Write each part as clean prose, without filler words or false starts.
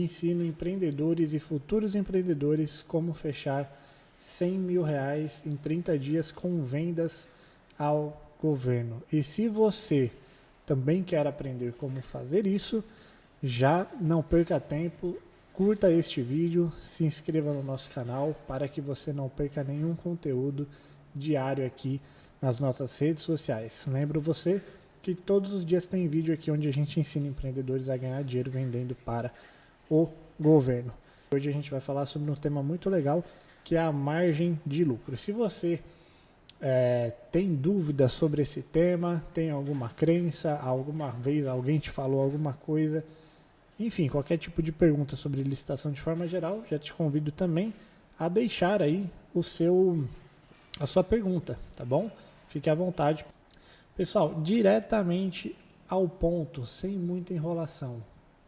ensino empreendedores e futuros empreendedores como fechar R$ 100.000 em 30 dias com vendas ao governo. E se você também quer aprender como fazer isso, já não perca tempo, curta este vídeo, se inscreva no nosso canal para que você não perca nenhum conteúdo diário aqui nas nossas redes sociais. Lembro você que todos os dias tem vídeo aqui onde a gente ensina empreendedores a ganhar dinheiro vendendo para o governo. Hoje a gente vai falar sobre um tema muito legal, que é a margem de lucro. Se você tem dúvida sobre esse tema, tem alguma crença, alguma vez alguém te falou alguma coisa, enfim, qualquer tipo de pergunta sobre licitação de forma geral, já te convido também a deixar aí a sua pergunta, tá bom? Fique à vontade. Pessoal, diretamente ao ponto, sem muita enrolação.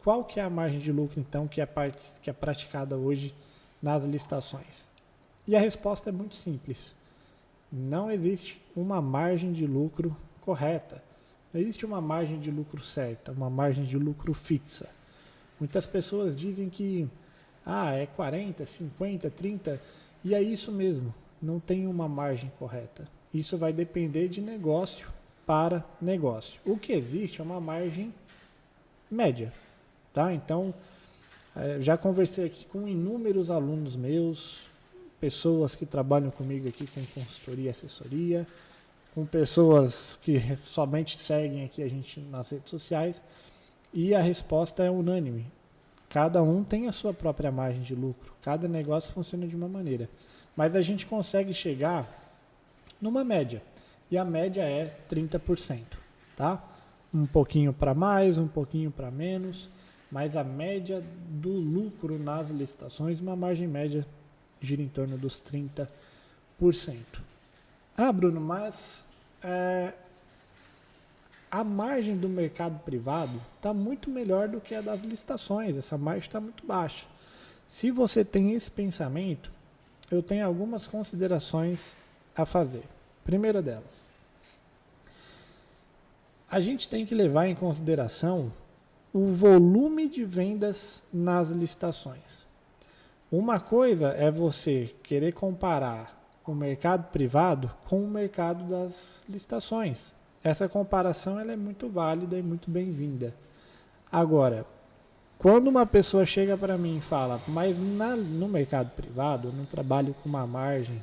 Qual que é a margem de lucro, então, que é praticada hoje nas licitações? E a resposta é muito simples. Não existe uma margem de lucro correta. Não existe uma margem de lucro certa, uma margem de lucro fixa. Muitas pessoas dizem que é 40, 50, 30, e é isso mesmo, não tem uma margem correta. Isso vai depender de negócio para negócio. O que existe é uma margem média, tá? Então, já conversei aqui com inúmeros alunos meus, pessoas que trabalham comigo aqui com consultoria e assessoria, com pessoas que somente seguem aqui a gente nas redes sociais, e a resposta é unânime. Cada um tem a sua própria margem de lucro. Cada negócio funciona de uma maneira. Mas a gente consegue chegar numa média. E a média é 30%. Tá? Um pouquinho para mais, um pouquinho para menos. Mas a média do lucro nas licitações, uma margem média, gira em torno dos 30%. Bruno, mas a margem do mercado privado está muito melhor do que a das licitações, essa margem está muito baixa. Se você tem esse pensamento, eu tenho algumas considerações a fazer. Primeira delas, a gente tem que levar em consideração o volume de vendas nas licitações. Uma coisa é você querer comparar o mercado privado com o mercado das licitações. Essa comparação ela é muito válida e muito bem-vinda. Agora, quando uma pessoa chega para mim e fala, mas no mercado privado eu não trabalho com uma margem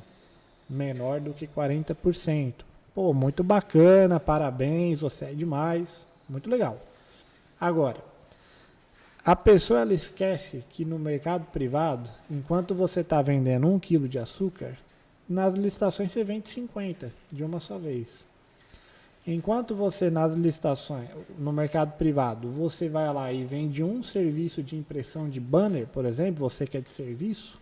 menor do que 40%. Pô, muito bacana, parabéns, você é demais, muito legal. Agora, a pessoa ela esquece que no mercado privado, enquanto você está vendendo 1 kg de açúcar, nas licitações você vende 50 de uma só vez. Enquanto você nas licitações, no mercado privado, você vai lá e vende um serviço de impressão de banner, por exemplo, você que é de serviço,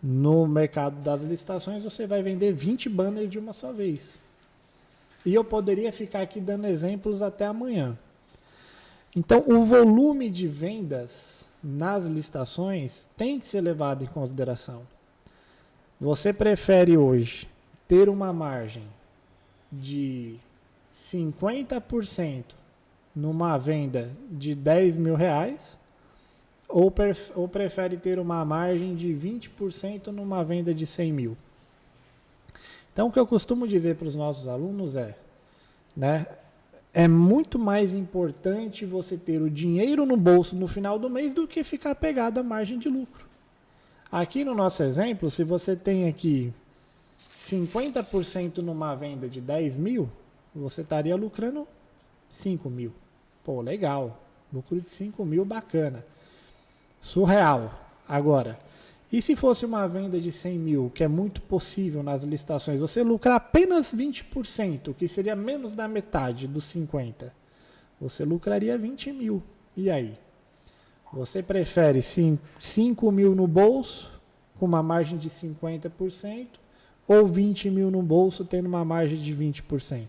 no mercado das licitações você vai vender 20 banners de uma só vez. E eu poderia ficar aqui dando exemplos até amanhã. Então, o volume de vendas nas licitações tem que ser levado em consideração. Você prefere hoje ter uma margem de 50% numa venda de R$ 10.000 ou prefere ter uma margem de 20% numa venda de 100 mil? Então, o que eu costumo dizer para os nossos alunos é muito mais importante você ter o dinheiro no bolso no final do mês do que ficar pegado à margem de lucro. Aqui no nosso exemplo, se você tem aqui 50% numa venda de 10 mil, você estaria lucrando 5 mil. Pô, legal. Lucro de 5 mil, bacana. Surreal. Agora, e se fosse uma venda de 100 mil, que é muito possível nas licitações, você lucrar apenas 20%, que seria menos da metade dos 50%, você lucraria 20 mil. E aí? Você prefere 5 mil no bolso, com uma margem de 50%, ou 20 mil no bolso, tendo uma margem de 20%?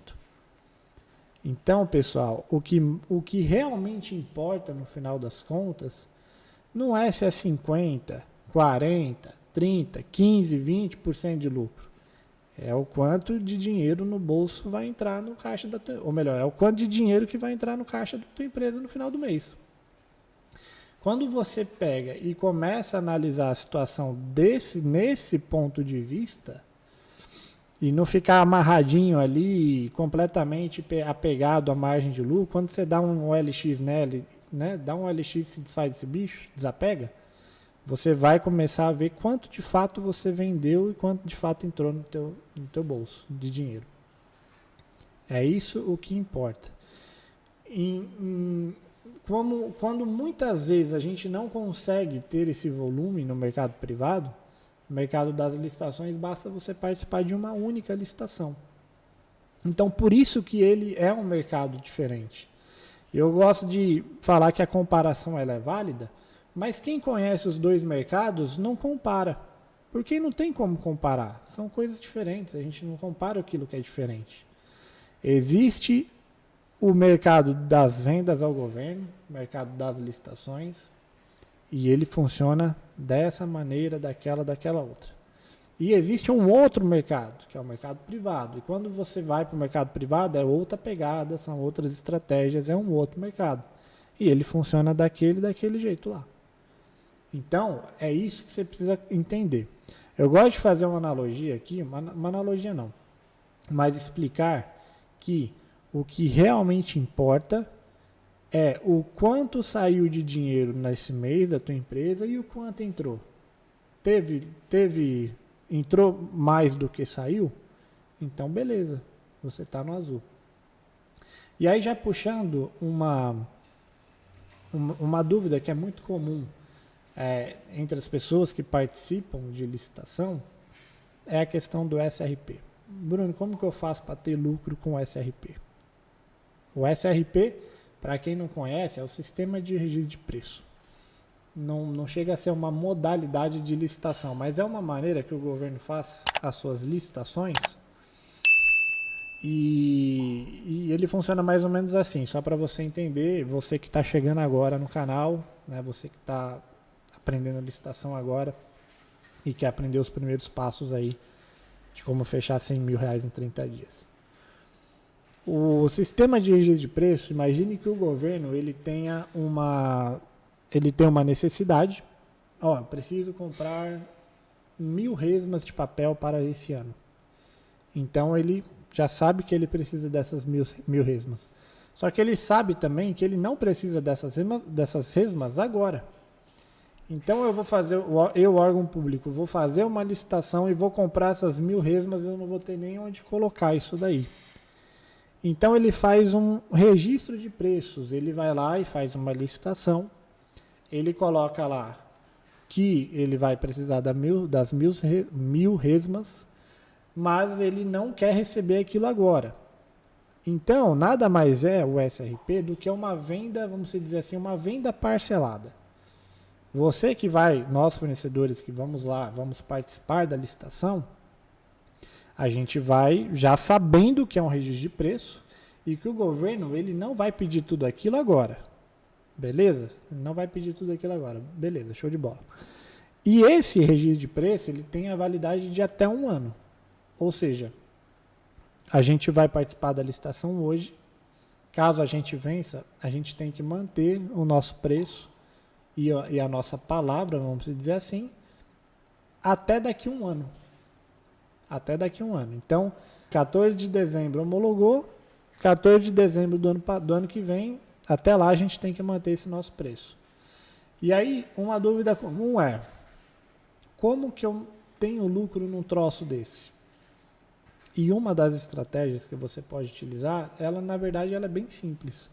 Então, pessoal, o que realmente importa no final das contas não é se é 50%, 40%, 30%, 15%, 20% de lucro. É o quanto de dinheiro no bolso vai entrar no caixa ou melhor, é o quanto de dinheiro que vai entrar no caixa da tua empresa no final do mês. Quando você pega e começa a analisar a situação nesse ponto de vista, e não ficar amarradinho ali, completamente apegado à margem de lucro, quando você dá um OLX nele, né, dá um OLX e se desfaz desse bicho, desapega, você vai começar a ver quanto de fato você vendeu e quanto de fato entrou no teu bolso de dinheiro. É isso o que importa. Quando muitas vezes a gente não consegue ter esse volume no mercado privado, no mercado das licitações, basta você participar de uma única licitação. Então, por isso que ele é um mercado diferente. Eu gosto de falar que a comparação ela é válida, mas quem conhece os dois mercados não compara, porque não tem como comparar. São coisas diferentes, a gente não compara aquilo que é diferente. Existe o mercado das vendas ao governo, o mercado das licitações, e ele funciona dessa maneira, daquela outra. E existe um outro mercado, que é o mercado privado. E quando você vai para o mercado privado, é outra pegada, são outras estratégias, é um outro mercado. E ele funciona daquele jeito lá. Então, é isso que você precisa entender. Eu gosto de fazer uma analogia aqui, uma analogia não, mas explicar que o que realmente importa é o quanto saiu de dinheiro nesse mês da tua empresa e o quanto entrou. Entrou mais do que saiu? Então, beleza, você está no azul. E aí, já puxando uma dúvida que é muito comum entre as pessoas que participam de licitação, é a questão do SRP. Bruno, como que eu faço para ter lucro com o SRP? O SRP, para quem não conhece, é o Sistema de Registro de Preço. Não chega a ser uma modalidade de licitação, mas é uma maneira que o governo faz as suas licitações e ele funciona mais ou menos assim, só para você entender, você que está chegando agora no canal, né, você que está aprendendo a licitação agora e quer aprender os primeiros passos aí de como fechar R$100 mil em 30 dias. O sistema de registro de preço, imagine que o governo ele tem uma necessidade, preciso comprar 1.000 resmas de papel para esse ano. Então ele já sabe que ele precisa dessas 1.000 resmas. Só que ele sabe também que ele não precisa dessas resmas agora. Então eu, órgão público, vou fazer uma licitação e vou comprar essas 1.000 resmas, eu não vou ter nem onde colocar isso daí. Então ele faz um registro de preços, ele vai lá e faz uma licitação, ele coloca lá que ele vai precisar das 1.000 resmas, mas ele não quer receber aquilo agora. Então, nada mais é o SRP do que uma venda, vamos dizer assim, uma venda parcelada. Você que vai, nós fornecedores que vamos lá, vamos participar da licitação, a gente vai já sabendo que é um registro de preço e que o governo ele não vai pedir tudo aquilo agora. Beleza? Não vai pedir tudo aquilo agora. Beleza, show de bola. E esse registro de preço ele tem a validade de até 1 ano. Ou seja, a gente vai participar da licitação hoje. Caso a gente vença, a gente tem que manter o nosso preço e a nossa palavra, vamos dizer assim, até daqui a 1 ano. Até daqui a 1 ano. Então, 14 de dezembro homologou, 14 de dezembro do ano que vem, até lá a gente tem que manter esse nosso preço. E aí, uma dúvida comum é, como que eu tenho lucro num troço desse? E uma das estratégias que você pode utilizar, ela na verdade ela é bem simples.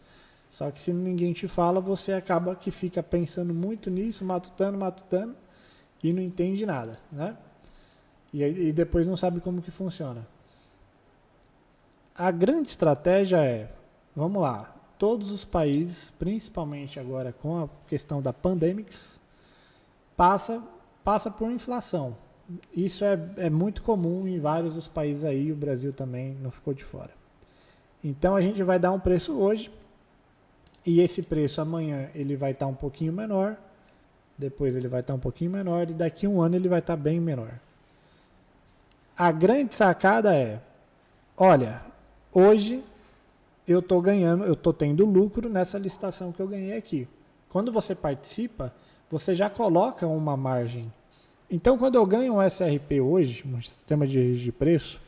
Só que se ninguém te fala, você acaba que fica pensando muito nisso, matutando, e não entende nada, né? E depois não sabe como que funciona. A grande estratégia é, vamos lá, todos os países, principalmente agora com a questão da pandemics, passa por inflação. Isso é muito comum em vários dos países aí, o Brasil também não ficou de fora. Então a gente vai dar um preço hoje, e esse preço amanhã ele vai estar um pouquinho menor, depois ele vai estar um pouquinho menor, e daqui a 1 ano ele vai estar bem menor. A grande sacada é, olha, hoje eu estou tendo lucro nessa licitação que eu ganhei aqui. Quando você participa, você já coloca uma margem. Então, quando eu ganho um SRP hoje, um sistema de preço,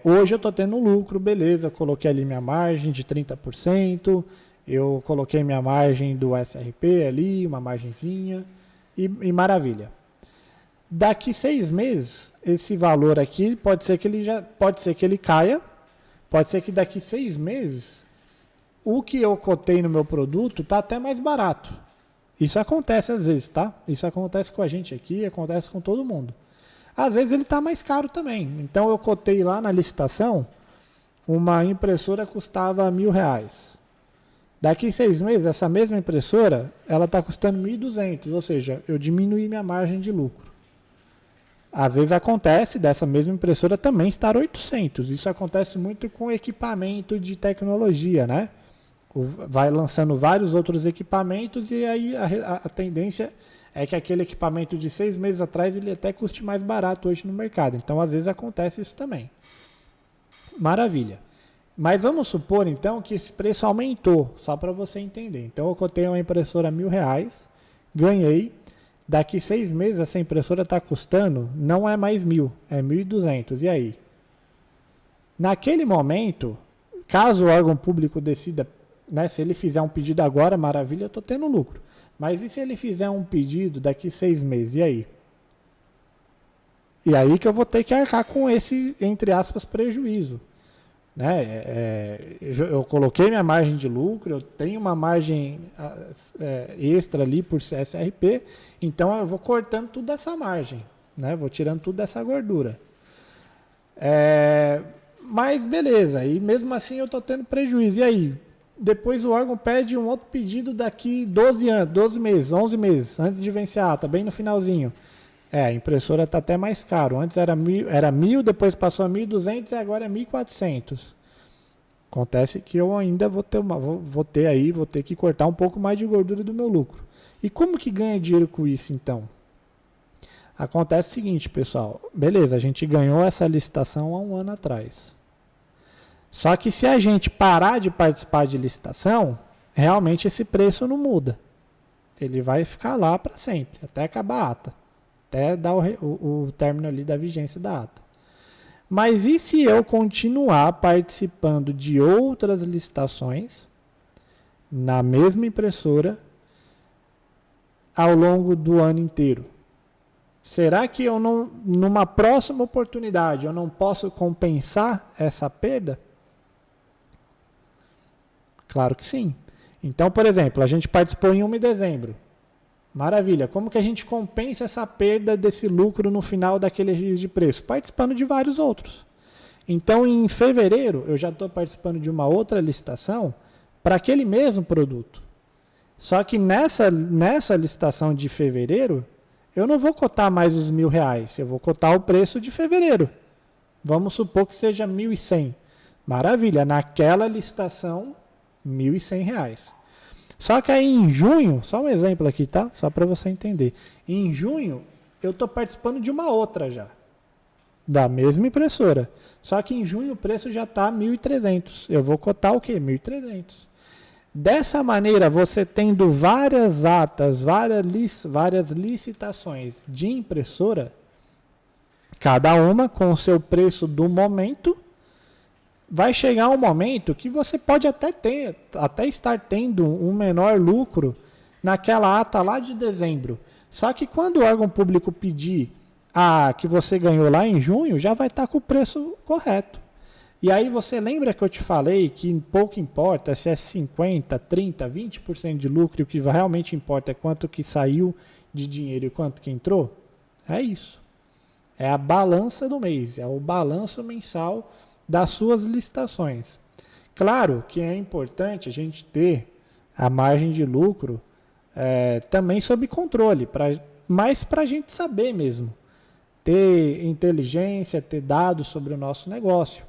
hoje eu estou tendo um lucro, beleza, eu coloquei ali minha margem de 30%, eu coloquei minha margem do SRP ali, uma margenzinha, e maravilha. Daqui 6 meses, esse valor aqui pode ser que ele caia, pode ser que daqui 6 meses, o que eu cotei no meu produto está até mais barato. Isso acontece às vezes, tá? Isso acontece com a gente aqui, acontece com todo mundo. Às vezes ele está mais caro também. Então eu cotei lá na licitação, uma impressora custava R$1.000. Daqui 6 meses, essa mesma impressora, ela está custando 1.200, ou seja, eu diminuí minha margem de lucro. Às vezes acontece dessa mesma impressora também estar 800. Isso acontece muito com equipamento de tecnologia, né? Vai lançando vários outros equipamentos e aí a tendência é que aquele equipamento de 6 meses atrás ele até custe mais barato hoje no mercado. Então, às vezes acontece isso também. Maravilha. Mas vamos supor, então, que esse preço aumentou, só para você entender. Então, eu cotei uma impressora R$1.000, ganhei. Daqui 6 meses, essa impressora está custando, não é mais 1.000, é 1.200. E aí? Naquele momento, caso o órgão público decida, né, se ele fizer um pedido agora, maravilha, eu estou tendo lucro. Mas e se ele fizer um pedido daqui 6 meses? E aí? E aí que eu vou ter que arcar com esse, entre aspas, prejuízo. Né? Eu coloquei minha margem de lucro, eu tenho uma margem extra ali por SRP, então eu vou cortando tudo dessa margem, né? Vou tirando tudo dessa gordura. Mas beleza, e mesmo assim eu estou tendo prejuízo. E aí? Depois o órgão pede um outro pedido daqui 12 meses, 11 meses, antes de vencer a ata, bem no finalzinho. A impressora está até mais caro. Antes era 1.000, depois passou a 1.200 e agora é 1.400. Acontece que eu ainda vou ter que cortar um pouco mais de gordura do meu lucro. E como que ganha dinheiro com isso, então? Acontece o seguinte, pessoal. Beleza, a gente ganhou essa licitação há um ano atrás. Só que se a gente parar de participar de licitação, realmente esse preço não muda. Ele vai ficar lá para sempre, até acabar a ata. Até dar o término ali da vigência da ata. Mas e se eu continuar participando de outras licitações na mesma impressora ao longo do ano inteiro? Será que eu não, numa próxima oportunidade, eu não posso compensar essa perda? Claro que sim. Então, por exemplo, a gente participou em 1 de dezembro. Maravilha. Como que a gente compensa essa perda desse lucro no final daquele registro de preço? Participando de vários outros. Então, em fevereiro, eu já estou participando de uma outra licitação para aquele mesmo produto. Só que nessa licitação de fevereiro, eu não vou cotar mais os R$1.000. Eu vou cotar o preço de fevereiro. Vamos supor que seja 1.100. Maravilha. Naquela licitação, R$1.100. Só que aí em junho, só um exemplo aqui, tá? Só para você entender. Em junho, eu estou participando de uma outra já. Da mesma impressora. Só que em junho o preço já está 1.300. Eu vou cotar o quê? 1.300. Dessa maneira, você tendo várias atas, várias licitações de impressora, cada uma com o seu preço do momento, vai chegar um momento que você pode até estar tendo um menor lucro naquela ata lá de dezembro. Só que quando o órgão público pedir a que você ganhou lá em junho, já vai estar com o preço correto. E aí você lembra que eu te falei que pouco importa se é 50%, 30%, 20% de lucro, e o que realmente importa é quanto que saiu de dinheiro e quanto que entrou? É isso. É a balança do mês, é o balanço mensal das suas licitações. Claro que é importante a gente ter a margem de lucro também sob controle, mas para a gente saber mesmo, ter inteligência, ter dados sobre o nosso negócio.